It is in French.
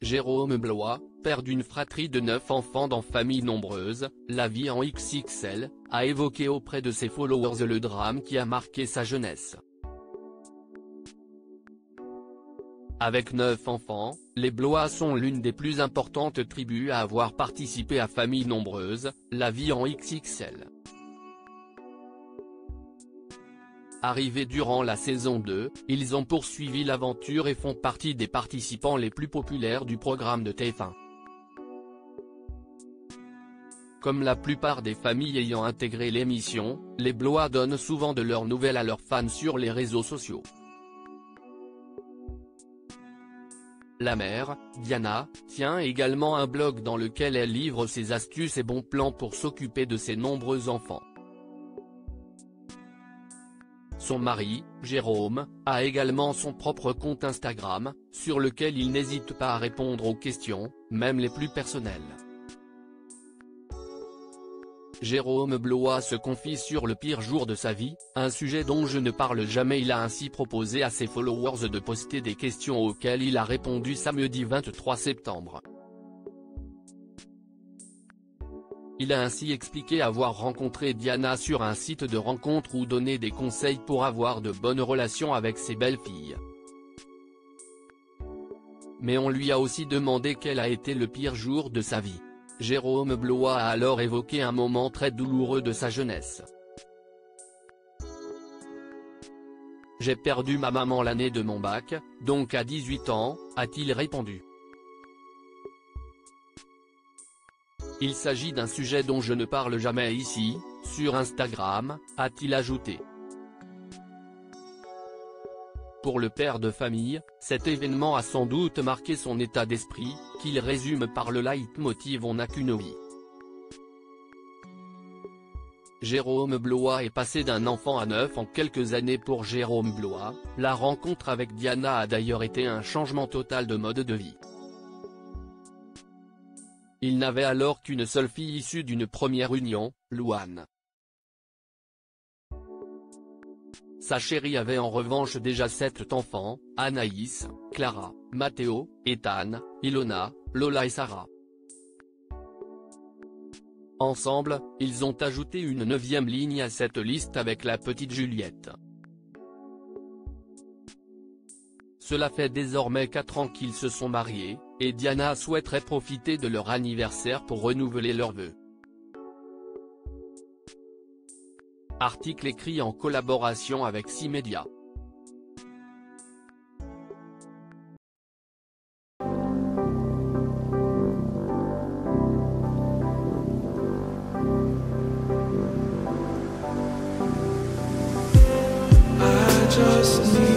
Jérôme Blois, père d'une fratrie de 9 enfants dans famille nombreuse, la vie en XXL, a évoqué auprès de ses followers le drame qui a marqué sa jeunesse. Avec 9 enfants, les Blois sont l'une des plus importantes tribus à avoir participé à Famille nombreuse, la vie en XXL. Arrivés durant la saison 2, ils ont poursuivi l'aventure et font partie des participants les plus populaires du programme de TF1. Comme la plupart des familles ayant intégré l'émission, les Blois donnent souvent de leurs nouvelles à leurs fans sur les réseaux sociaux. La mère, Diana, tient également un blog dans lequel elle livre ses astuces et bons plans pour s'occuper de ses nombreux enfants. Son mari, Jérôme, a également son propre compte Instagram, sur lequel il n'hésite pas à répondre aux questions, même les plus personnelles. Jérôme Blois se confie sur le pire jour de sa vie, un sujet dont je ne parle jamais. Il a ainsi proposé à ses followers de poster des questions auxquelles il a répondu samedi 23 septembre. Il a ainsi expliqué avoir rencontré Diana sur un site de rencontre ou donné des conseils pour avoir de bonnes relations avec ses belles-filles. Mais on lui a aussi demandé quel a été le pire jour de sa vie. Jérôme Blois a alors évoqué un moment très douloureux de sa jeunesse. « J'ai perdu ma maman l'année de mon bac, donc à 18 ans, a-t-il répondu. Il s'agit d'un sujet dont je ne parle jamais ici, sur Instagram, a-t-il ajouté. Pour le père de famille, cet événement a sans doute marqué son état d'esprit, qu'il résume par le leitmotiv « On n'a qu'une vie ». Jérôme Blois est passé d'un enfant à 9 en quelques années. Pour Jérôme Blois, la rencontre avec Diana a d'ailleurs été un changement total de mode de vie. Il n'avait alors qu'une seule fille issue d'une première union, Louane. Sa chérie avait en revanche déjà 7 enfants, Anaïs, Clara, Mathéo, Ethan, Ilona, Lola et Sarah. Ensemble, ils ont ajouté une 9e ligne à cette liste avec la petite Juliette. Cela fait désormais 4 ans qu'ils se sont mariés, et Diana souhaiterait profiter de leur anniversaire pour renouveler leurs vœux. Article écrit en collaboration avec 6 médias. I just need